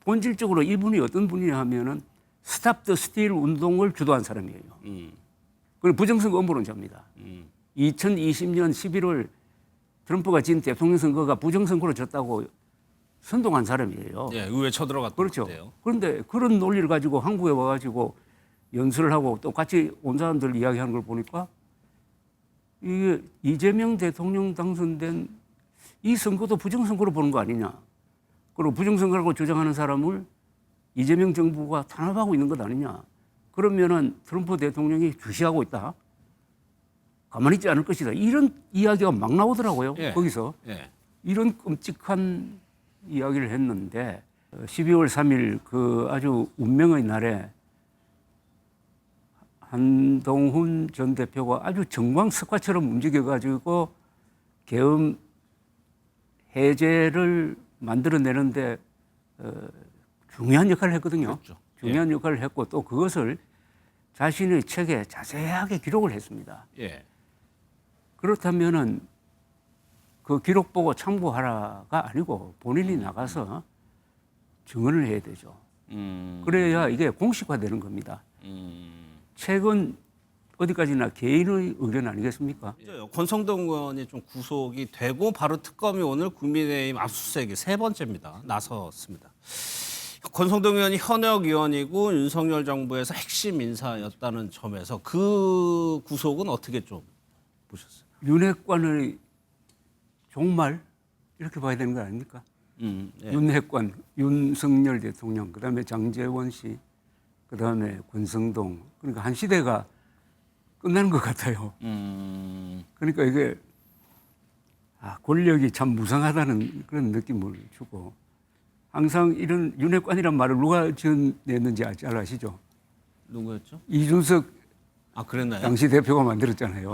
본질적으로 이분이 어떤 분이냐 하면은 스탑 더 스틸 운동을 주도한 사람이에요. 그리고 부정선거 음모론자입니다. 2020년 11월 트럼프가 진 대통령 선거가 부정선거로 졌다고 선동한 사람이에요. 예, 의회 쳐들어갔던 그렇죠. 건데요. 그런데 그런 논리를 가지고 한국에 와가지고 연설을 하고 또 같이 온 사람들 이야기하는 걸 보니까 이게 이재명 대통령 당선된 이 선거도 부정선거로 보는 거 아니냐. 그리고 부정선거라고 주장하는 사람을 이재명 정부가 탄압하고 있는 것 아니냐. 그러면은 트럼프 대통령이 주시하고 있다. 가만히 있지 않을 것이다. 이런 이야기가 막 나오더라고요. 예. 거기서. 예. 이런 끔찍한 이야기를 했는데 12월 3일 그 아주 운명의 날에 한동훈 전 대표가 아주 정광석화처럼 움직여가지고 계엄 해제를 만들어내는데 중요한 역할을 했거든요. 그렇죠. 중요한 역할을 했고 또 그것을 자신의 책에 자세하게 기록을 했습니다. 예. 그렇다면은 그 기록 보고 참고하라가 아니고 본인이 나가서 증언을 해야 되죠. 그래야 이게 공식화되는 겁니다. 책은 어디까지나 개인의 의견 아니겠습니까? 권성동 의원이 좀 구속이 되고 바로 특검이 오늘 국민의힘 압수수색이 세 번째입니다. 나섰습니다. 권성동 의원이 현역 의원이고 윤석열 정부에서 핵심 인사였다는 점에서 그 구속은 어떻게 좀 보셨어요? 윤핵관의 종말 이렇게 봐야 되는 거 아닙니까? 예. 윤핵관, 윤석열 대통령, 그다음에 장제원 씨, 그다음에 권성동. 그러니까 한 시대가 끝나는 것 같아요. 그러니까 이게 권력이 참 무상하다는 그런 느낌을 주고 항상 이런 윤핵관이란 말을 누가 지어냈는지 잘 아시죠? 누구였죠? 이준석 그랬나요? 당시 대표가 만들었잖아요.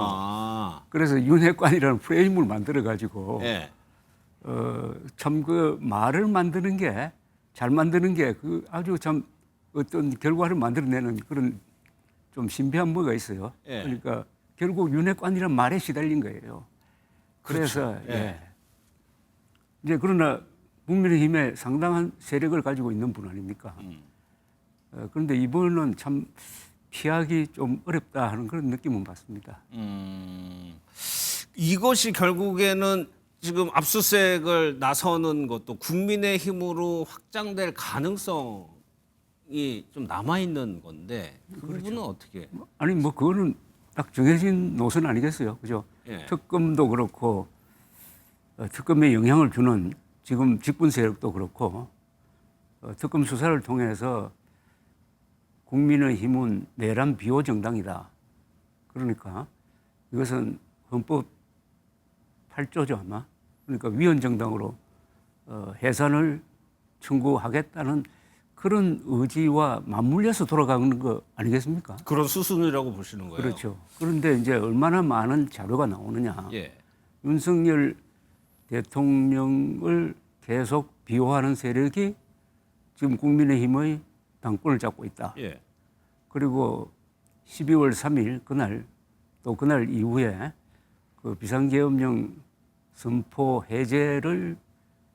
그래서 윤핵관이라는 프레임을 만들어가지고 예. 참 그 말을 만드는 게 잘 만드는 게 그 아주 참 어떤 결과를 만들어내는 그런 좀 신비한 뭐가 있어요. 예. 그러니까 결국 윤핵관이란 말에 시달린 거예요. 그래서 그렇죠. 예. 이제 그러나 국민의힘에 상당한 세력을 가지고 있는 분 아닙니까? 그런데 이번은 참 피하기 좀 어렵다 하는 그런 느낌은 받습니다. 이것이 결국에는 지금 압수수색을 나서는 것도 국민의힘으로 확장될 가능성이 좀 남아있는 건데 그 부분은 어떻게? 아니 뭐 그거는 딱 정해진 노선 아니겠어요, 그죠? 예. 특검도 그렇고 특검에 영향을 주는 지금 직분 세력도 그렇고 특검 수사를 통해서 국민의힘은 내란 비호 정당이다. 그러니까 이것은 헌법 8조죠 아마. 그러니까 위헌 정당으로 해산을 청구하겠다는 그런 의지와 맞물려서 돌아가는 거 아니겠습니까? 그런 수순이라고 보시는 거예요? 그렇죠. 그런데 이제 얼마나 많은 자료가 나오느냐. 예. 윤석열 대통령을 계속 비호하는 세력이 지금 국민의힘의 당권을 잡고 있다. 예. 그리고 12월 3일 그날 또 그날 이후에 그 비상계엄령 선포 해제를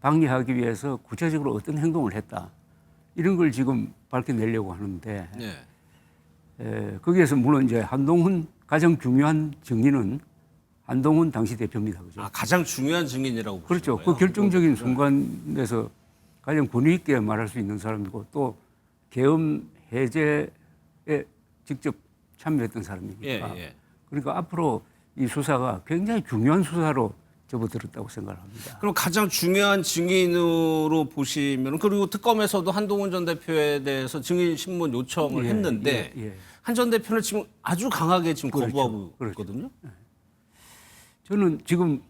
방해하기 위해서 구체적으로 어떤 행동을 했다. 이런 걸 지금 밝혀내려고 하는데 예. 거기에서 물론 이제 한동훈 가장 중요한 증인은 한동훈 당시 대표입니다. 그죠? 가장 중요한 증인이라고 보시는 그렇죠. 거예요? 그 결정적인 순간에서 가장 권위 있게 말할 수 있는 사람이고 또 계엄 해제에 직접 참여했던 사람이니까. 예. 그러니까 앞으로 이 수사가 굉장히 중요한 수사로 접어들었다고 생각합니다. 그럼 가장 중요한 증인으로 보시면 그리고 특검에서도 한동훈 전 대표에 대해서 증인 신문 요청을 했는데 한 전 대표는 지금 아주 강하게 지금 거부하고 있거든요. 저는 지금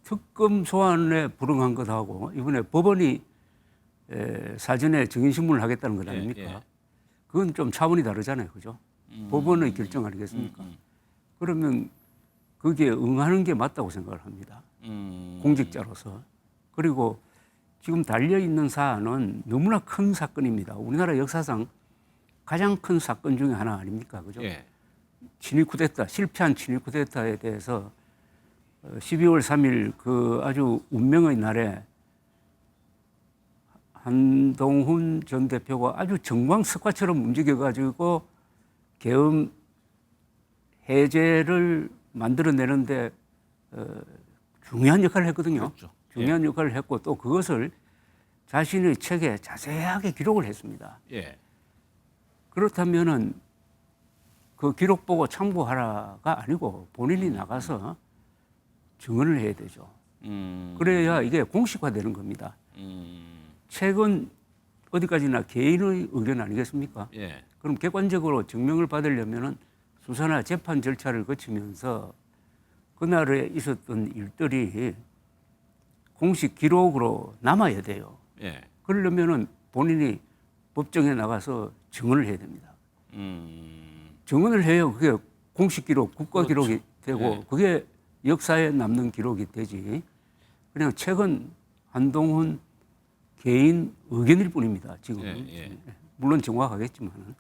특검 소환에 불응한 것하고 이번에 법원이 사전에 증인 신문을 하겠다는 것 아닙니까? 그건 좀 차원이 다르잖아요, 그죠? 법원의 결정 아니겠습니까? 그러면 거기에 응하는 게 맞다고 생각을 합니다. 공직자로서. 그리고 지금 달려있는 사안은 너무나 큰 사건입니다. 우리나라 역사상 가장 큰 사건 중에 하나 아닙니까? 그죠? 예. 친일 쿠데타, 실패한 친일 쿠데타에 대해서 12월 3일 그 아주 운명의 날에 한동훈 전 대표가 아주 정광석화처럼 움직여가지고 계엄 해제를 만들어내는데 중요한 역할을 했거든요. 그렇죠. 중요한 역할을 했고 또 그것을 자신의 책에 자세하게 기록을 했습니다. 예. 그렇다면은 그 기록 보고 참고하라가 아니고 본인이 나가서 증언을 해야 되죠. 그래야 이게 공식화되는 겁니다. 책은 어디까지나 개인의 의견 아니겠습니까? 예. 그럼 객관적으로 증명을 받으려면은 수사나 재판 절차를 거치면서 그날에 있었던 일들이 공식 기록으로 남아야 돼요. 예. 그러려면은 본인이 법정에 나가서 증언을 해야 됩니다. 증언을 해요. 그게 공식 기록, 국가 기록이 되고 예. 그게 역사에 남는 기록이 되지. 그냥 책은 한동훈 개인 의견일 뿐입니다. 지금 예. 물론 정확하겠지만은.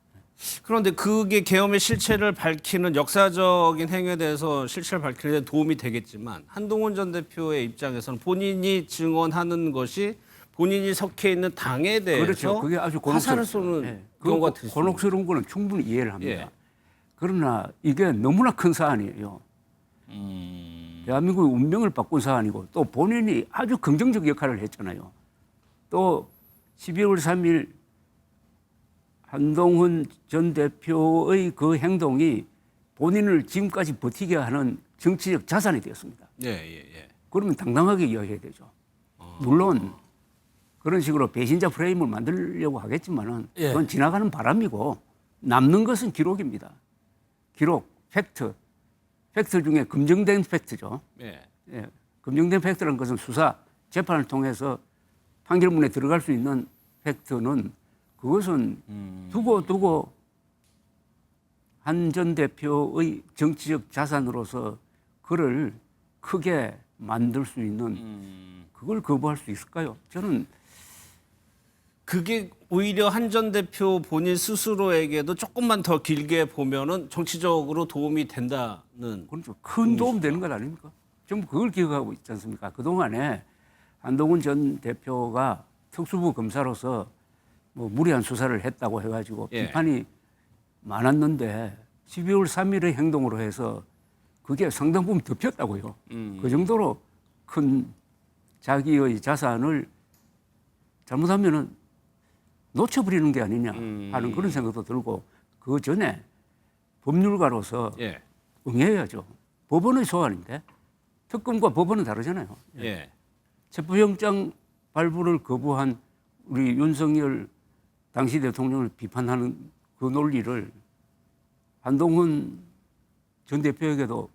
그런데 그게 계엄의 실체를 밝히는 역사적인 행위에 대해서 실체를 밝히는 데 도움이 되겠지만 한동훈 전 대표의 입장에서는 본인이 증언하는 것이 본인이 속해 있는 당에 대해서 그렇죠. 그게 아주 화살을 곤혹스러운 쏘는 경우가 될 수 있는 곤혹스러운 거는 충분히 이해를 합니다. 예. 그러나 이게 너무나 큰 사안이에요. 대한민국의 운명을 바꾼 사안이고 또 본인이 아주 긍정적 역할을 했잖아요. 또 12월 3일 한동훈 전 대표의 그 행동이 본인을 지금까지 버티게 하는 정치적 자산이 되었습니다. 예. 그러면 당당하게 이야기해야 되죠. 물론 그런 식으로 배신자 프레임을 만들려고 하겠지만은 예. 그건 지나가는 바람이고 남는 것은 기록입니다. 기록, 팩트. 팩트 중에 검증된 팩트죠. 예. 예. 검증된 팩트라는 것은 수사, 재판을 통해서 판결문에 들어갈 수 있는 팩트는 그것은 두고 한 전 대표의 정치적 자산으로서 그를 크게 만들 수 있는 그걸 거부할 수 있을까요? 저는 그게 오히려 한 전 대표 본인 스스로에게도 조금만 더 길게 보면은 정치적으로 도움이 된다는 그렇죠. 큰 도움 되는 것 아닙니까? 전부 그걸 기억하고 있지 않습니까? 그동안에 한동훈 전 대표가 특수부 검사로서 뭐 무리한 수사를 했다고 해가지고 예. 비판이 많았는데 12월 3일의 행동으로 해서 그게 상당 부분 덮였다고요. 그 정도로 큰 자기의 자산을 잘못하면은 놓쳐버리는 게 아니냐 하는 그런 생각도 들고 그 전에 법률가로서 예. 응해야죠. 법원의 소환인데 특검과 법원은 다르잖아요. 예. 체포영장 발부를 거부한 우리 윤석열 당시 대통령을 비판하는 그 논리를 한동훈 전 대표에게도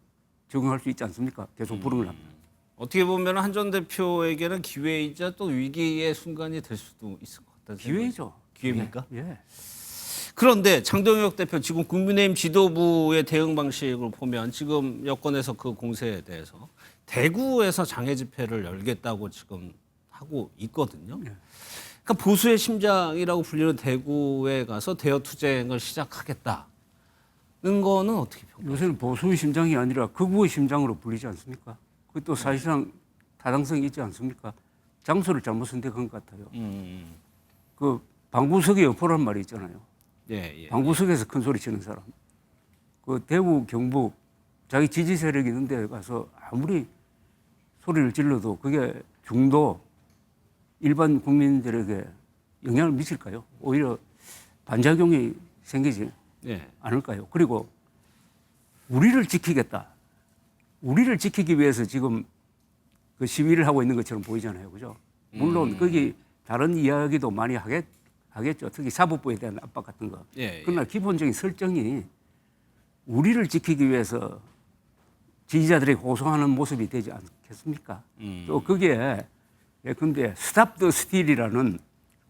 적용할 수 있지 않습니까? 계속 불응을 합니다. 어떻게 보면 한 전 대표에게는 기회이자 또 위기의 순간이 될 수도 있을 것 같다는 생각이 기회죠. 기회입니까? 예. 그런데 장동혁 대표 지금 국민의힘 지도부의 대응 방식을 보면 지금 여권에서 그 공세에 대해서 대구에서 장애 집회를 열겠다고 지금 하고 있거든요. 그러니까 보수의 심장이라고 불리는 대구에 가서 대여 투쟁을 시작하겠다는 거는 어떻게 평가해요? 요새는 보수의 심장이 아니라 극우의 심장으로 불리지 않습니까? 그것도 사실상 타당성이 있지 않습니까? 장소를 잘못 선택한 것 같아요. 그 방구석의 여포란 말이 있잖아요. 예. 방구석에서 큰 소리 치는 사람. 그 대구 경북 자기 지지 세력이 있는 데 가서 아무리 소리를 질러도 그게 중도 일반 국민들에게 영향을 미칠까요? 오히려 반작용이 생기지 예. 않을까요? 그리고 우리를 지키겠다. 우리를 지키기 위해서 지금 그 시위를 하고 있는 것처럼 보이잖아요. 그죠? 물론 거기 다른 이야기도 많이 하겠죠. 특히 사법부에 대한 압박 같은 거. 예. 그러나 기본적인 설정이 우리를 지키기 위해서 지지자들에게 호소하는 모습이 되지 않겠습니까? 또 거기에 예컨대 스탑 더 스틸이라는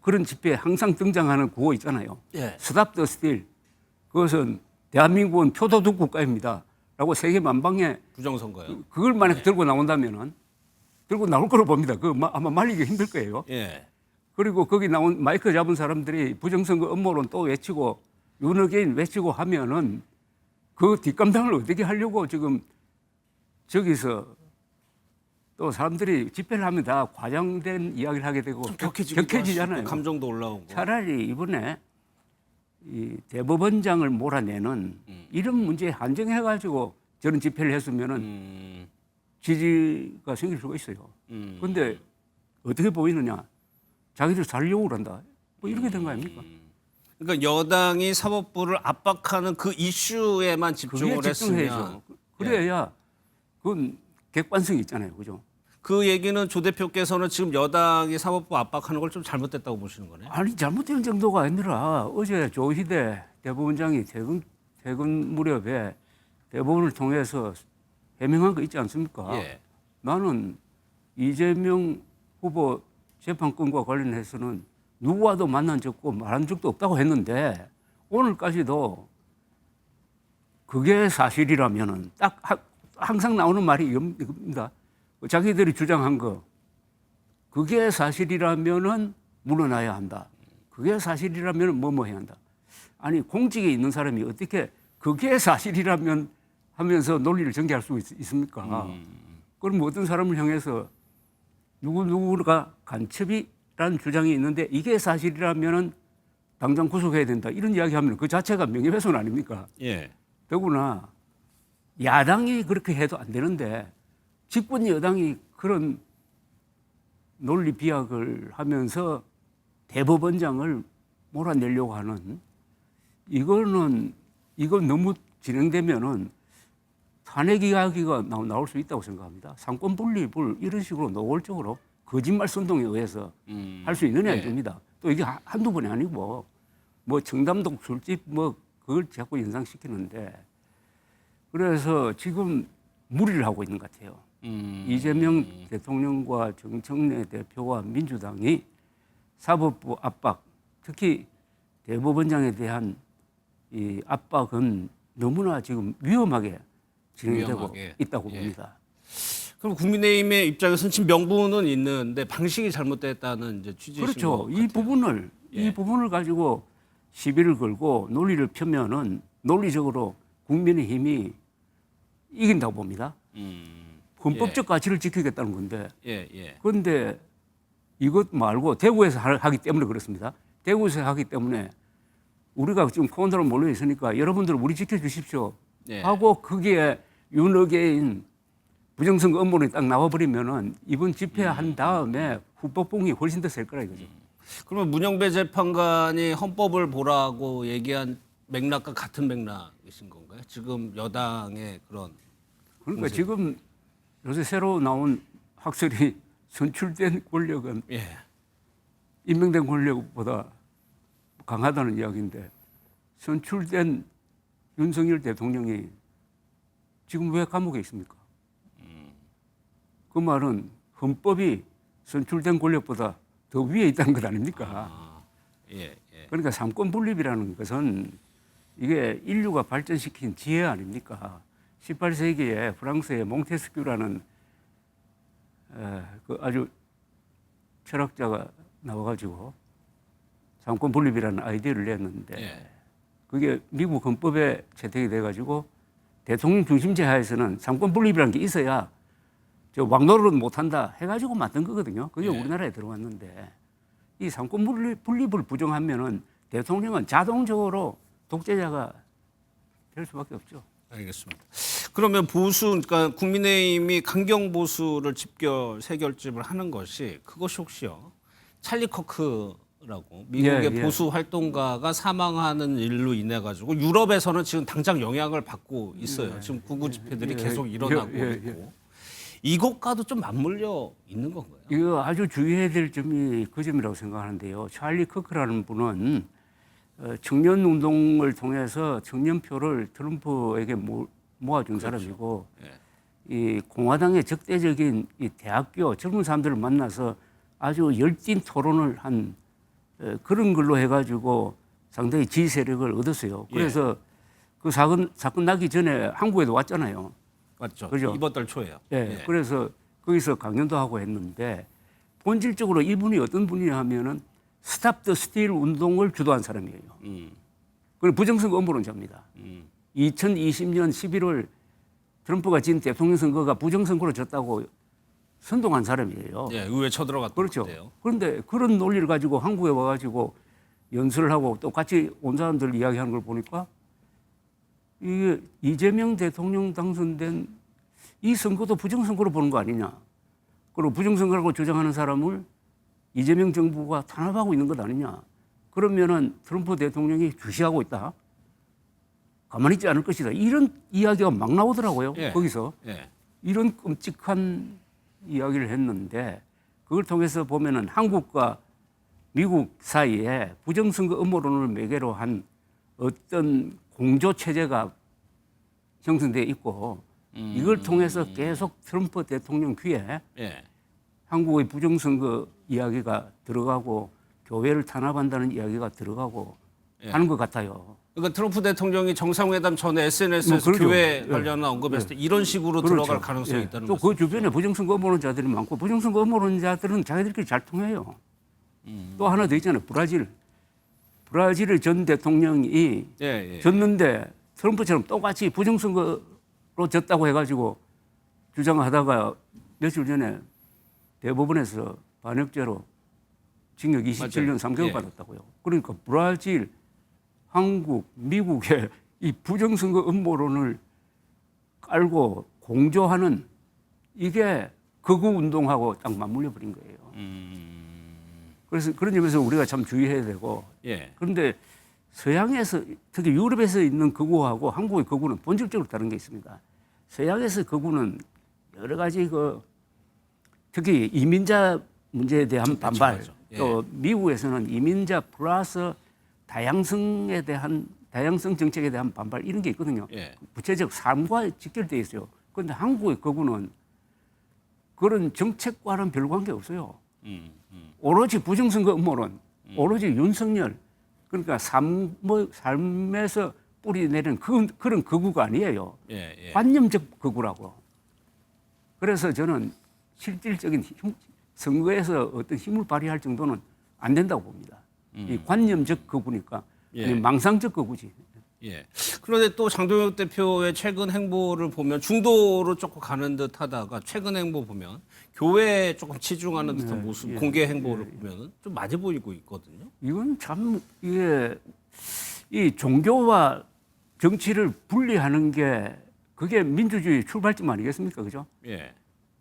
그런 집회에 항상 등장하는 구호 있잖아요. 예. 스탑 더 스틸. 그것은 대한민국은 표도독 국가입니다. 라고 세계 만방에 부정선거요. 그걸 만약 들고 나온다면은 들고 나올 거로 봅니다. 그 아마 말리기 힘들 거예요. 예. 그리고 거기 나온 마이크 잡은 사람들이 부정선거 음모론 또 외치고 윤어게인 외치고 하면은 그 뒷감당을 어떻게 하려고 지금 저기서 또 사람들이 집회를 하면 다 과장된 이야기를 하게 되고 좀 격해지잖아요. 감정도 올라오고. 차라리 이번에 이 대법원장을 몰아내는 이런 문제에 한정해가지고 저런 집회를 했으면은 지지가 생길 수가 있어요. 그런데 어떻게 보이느냐? 자기들 살려고 그런다. 뭐 이렇게 된 거 아닙니까? 그러니까 여당이 사법부를 압박하는 그 이슈에만 집중을 그게 했으면 집중해야죠. 그래야 그건 객관성이 있잖아요, 그죠? 그 얘기는 조 대표께서는 지금 여당이 사법부 압박하는 걸 좀 잘못됐다고 보시는 거네요. 아니 잘못된 정도가 아니라 어제 조희대 대법원장이 퇴근 무렵에 대법원을 통해서 해명한 거 있지 않습니까? 예. 나는 이재명 후보 재판권과 관련해서는 누구와도 만난 적 없고 말한 적도 없다고 했는데 오늘까지도 그게 사실이라면은 딱 항상 나오는 말이 이겁니다. 자기들이 주장한 거 그게 사실이라면은 물러나야 한다. 그게 사실이라면 뭐뭐 해야 한다. 아니 공직에 있는 사람이 어떻게 그게 사실이라면 하면서 논리를 전개할 수 있습니까? 그럼 어떤 사람을 향해서 누구가 간첩이라는 주장이 있는데 이게 사실이라면은 당장 구속해야 된다. 이런 이야기하면 그 자체가 명예훼손 아닙니까? 예. 더구나 야당이 그렇게 해도 안 되는데 집권 여당이 그런 논리 비약을 하면서 대법원장을 몰아내려고 하는 이건 너무 진행되면은 탄핵 이야기가 나올 수 있다고 생각합니다. 상권 분립을 이런 식으로 노골적으로 거짓말 선동에 의해서 할 수 있느냐 이겁니다. 또 이게 한두 번이 아니고 뭐 청담동 술집 뭐 그걸 자꾸 연상시키는데 그래서 지금 무리를 하고 있는 것 같아요. 이재명 대통령과 정청래 대표와 민주당이 사법부 압박, 특히 대법원장에 대한 이 압박은 너무나 지금 위험하게 진행되고 있다고 봅니다. 그럼 국민의힘의 입장에서는 지금 명분은 있는데 방식이 잘못됐다는 이제 취지이신 그렇죠. 것 같아요. 이 부분을 가지고 시비를 걸고 논리를 펴면은 논리적으로 국민의힘이 이긴다고 봅니다. 헌법적 가치를 지키겠다는 건데. 그런데 이것 말고 대구에서 하기 때문에 그렇습니다. 대구에서 하기 때문에 우리가 지금 코너로 몰려 있으니까 여러분들 우리 지켜주십시오. 하고 거기에 윤어게인 부정선거 업무를 딱 나와버리면은 이번 집회한 다음에 후폭풍이 훨씬 더 셀 거라 이거죠. 그러면 문영배 재판관이 헌법을 보라고 얘기한 맥락과 같은 맥락이신 건가요? 지금 여당의 그런 그러니까 공세. 지금 요새 새로 나온 학설이 선출된 권력은 임명된 권력보다 강하다는 이야기인데 선출된 윤석열 대통령이 지금 왜 감옥에 있습니까? 그 말은 헌법이 선출된 권력보다 더 위에 있다는 것 아닙니까? 그러니까 삼권 분립이라는 것은 이게 인류가 발전시킨 지혜 아닙니까? 18세기에 프랑스의 몽테스큐라는 그 아주 철학자가 나와가지고 삼권 분립이라는 아이디어를 냈는데 그게 미국 헌법에 채택이 돼가지고 대통령 중심제 하에서는 삼권 분립이라는 게 있어야 저 왕노릇 못한다 해가지고 만든 거거든요. 그게 우리나라에 들어왔는데 이 삼권 분립을 부정하면은 대통령은 자동적으로 독재자가 될 수밖에 없죠. 알겠습니다. 그러면 보수, 그러니까 국민의힘이 강경 보수를 새 결집을 하는 것이 그것이 혹시요 찰리 커크라고 미국의 보수 활동가가 사망하는 일로 인해 가지고 유럽에서는 지금 당장 영향을 받고 있어요. 지금 구구 집회들이 계속 일어나고 있고 이것과도 좀 맞물려 있는 건가요? 이거 아주 주의해야 될 점이 그 점이라고 생각하는데요. 찰리 커크라는 분은 청년 운동을 통해서 청년표를 트럼프에게 모아준 사람이고 이 공화당의 적대적인 이 대학교 젊은 사람들을 만나서 아주 열띤 토론을 한 그런 걸로 해가지고 상당히 지지 세력을 얻었어요. 그래서 그 사건 나기 전에 한국에도 왔잖아요. 맞죠. 그죠? 이번 달 초에요. 그래서 거기서 강연도 하고 했는데 본질적으로 이분이 어떤 분이냐 하면은 스탑 더 스틸 운동을 주도한 사람이에요. 그리고 부정선거 음모론자입니다. 2020년 11월 트럼프가 진 대통령 선거가 부정선거로 졌다고 선동한 사람이에요. 예, 의회 쳐들어갔던 그렇죠. 건데요. 그런데 그런 논리를 가지고 한국에 와가지고 연설을 하고 또 같이 온 사람들 이야기하는 걸 보니까 이게 이재명 대통령 당선된 이 선거도 부정선거로 보는 거 아니냐. 그리고 부정선거라고 주장하는 사람을 이재명 정부가 탄압하고 있는 것 아니냐. 그러면은 트럼프 대통령이 주시하고 있다. 가만히 있지 않을 것이다. 이런 이야기가 막 나오더라고요. 예. 거기서. 예. 이런 끔찍한 이야기를 했는데 그걸 통해서 보면은 한국과 미국 사이에 부정선거 음모론을 매개로 한 어떤 공조 체제가 형성돼 있고 이걸 통해서 계속 트럼프 대통령 귀에 예. 한국의 부정선거 이야기가 들어가고 교회를 탄압한다는 이야기가 들어가고 예. 하는 것 같아요. 그러니까 트럼프 대통령이 정상회담 전에 SNS에서 그러죠. 교회 예. 관련한 언급했을 때 이런 식으로 그렇죠. 들어갈 가능성이 있다는 또 거죠. 그 주변에 부정선거 음모론자들이 많고 부정선거 음모론자들은 자기들끼리 잘 통해요. 또 하나 더 있잖아요. 브라질의 전 대통령이 예, 예. 졌는데 트럼프처럼 똑같이 부정선거로 졌다고 해가지고 주장하다가 며칠 전에 대법원에서 반역죄로 징역 27년 맞아요. 3개월 예. 받았다고요. 그러니까 브라질, 한국, 미국의 이 부정선거 음모론을 깔고 공조하는 이게 극우 운동하고 딱 맞물려 버린 거예요. 그래서 그런 점에서 우리가 참 주의해야 되고 예. 그런데 서양에서 특히 유럽에서 있는 극우하고 한국의 극우는 본질적으로 다른 게 있습니다. 서양에서 극우는 여러 가지 특히 이민자 문제에 대한 반발 맞죠. 예. 또 미국에서는 이민자 플러스 다양성에 대한 다양성 정책에 대한 반발 이런 게 있거든요. 예. 구체적 삶과 직결되어 있어요. 그런데 한국의 극우는 그런 정책과는 별 관계 없어요. 오로지 부정선거 음모론, 오로지 윤석열, 그러니까 삶에서 뿌리 내리는 그런 극우가 아니에요. 예. 예. 관념적 극우라고. 그래서 저는 실질적인 선거에서 어떤 힘을 발휘할 정도는 안 된다고 봅니다. 이 관념적 극우니까 예. 아니, 망상적 극우지. 예. 그런데 또 장동혁 대표의 최근 행보를 보면 중도로 조금 가는 듯 하다가 최근 행보 보면 교회에 조금 치중하는 듯한 모습, 공개 행보를 보면 좀 맞아 보이고 있거든요. 이건 참 이게 이 종교와 정치를 분리하는 게 그게 민주주의 출발점 아니겠습니까, 그죠? 예.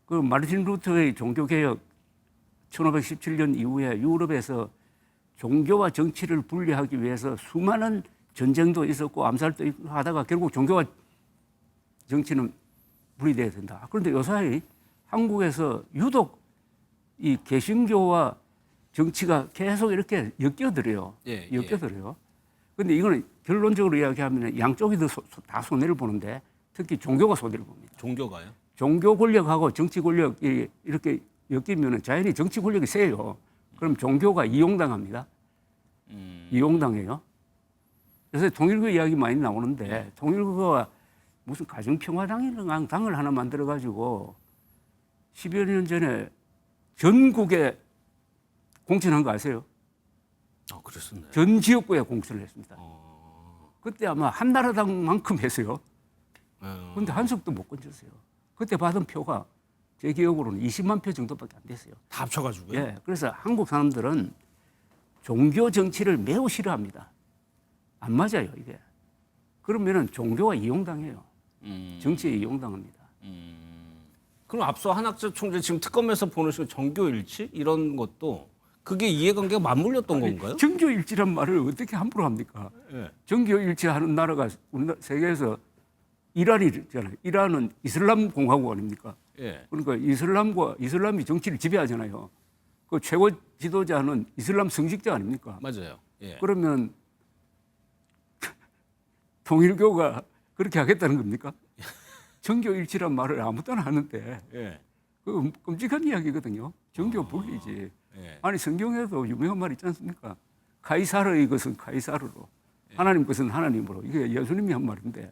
그 마르틴 루터의 종교개혁 1517년 이후에 유럽에서 종교와 정치를 분리하기 위해서 수많은 전쟁도 있었고 암살도 있고 하다가 결국 종교와 정치는 분리돼야 된다. 그런데 요사이 한국에서 유독 이 개신교와 정치가 계속 이렇게 엮여들어요. 예, 엮여들어요. 그런데 이거는 결론적으로 이야기하면 양쪽이 다 손해를 보는데 특히 종교가 손해를 봅니다. 종교가요? 종교 권력하고 정치 권력이 이렇게 엮이면 자연히 정치 권력이 세요. 그럼 종교가 이용당합니다. 이용당해요. 그래서 통일교 이야기 많이 나오는데 통일교가 무슨 가정평화당이라는 당을 하나 만들어가지고 10여 년 전에 전국에 공천한 거 아세요? 그랬었나요? 전 지역구에 공천을 했습니다. 그때 아마 한나라당만큼 했어요. 그런데 한석도 못 건졌어요. 그때 받은 표가 제 기억으로는 20만 표 정도밖에 안 됐어요. 다 합쳐가지고요? 예, 그래서 한국 사람들은 종교 정치를 매우 싫어합니다. 안 맞아요, 이게. 그러면은 종교가 이용당해요. 정치에 이용당합니다. 그럼 앞서 한학재 총재 지금 특검에서 보는 식으로 정교일치 이런 것도 그게 이해관계가 맞물렸던 건가요? 정교일치란 말을 어떻게 함부로 합니까? 예. 정교일치하는 나라가 우리나라 세계에서 이란이잖아요. 이란은 이슬람 공화국 아닙니까? 예. 그러니까 이슬람이 정치를 지배하잖아요. 그 최고 지도자는 이슬람 성직자 아닙니까? 맞아요. 예. 그러면 통일교가 그렇게 하겠다는 겁니까? 정교일치란 말을 아무 때나 하는데 예. 그 끔찍한 이야기거든요. 정교 분리지. 예. 아니 성경에도 유명한 말 있지 않습니까? 카이사르의 것은 카이사르로, 하나님 것은 하나님으로. 이게 예수님이 한 말인데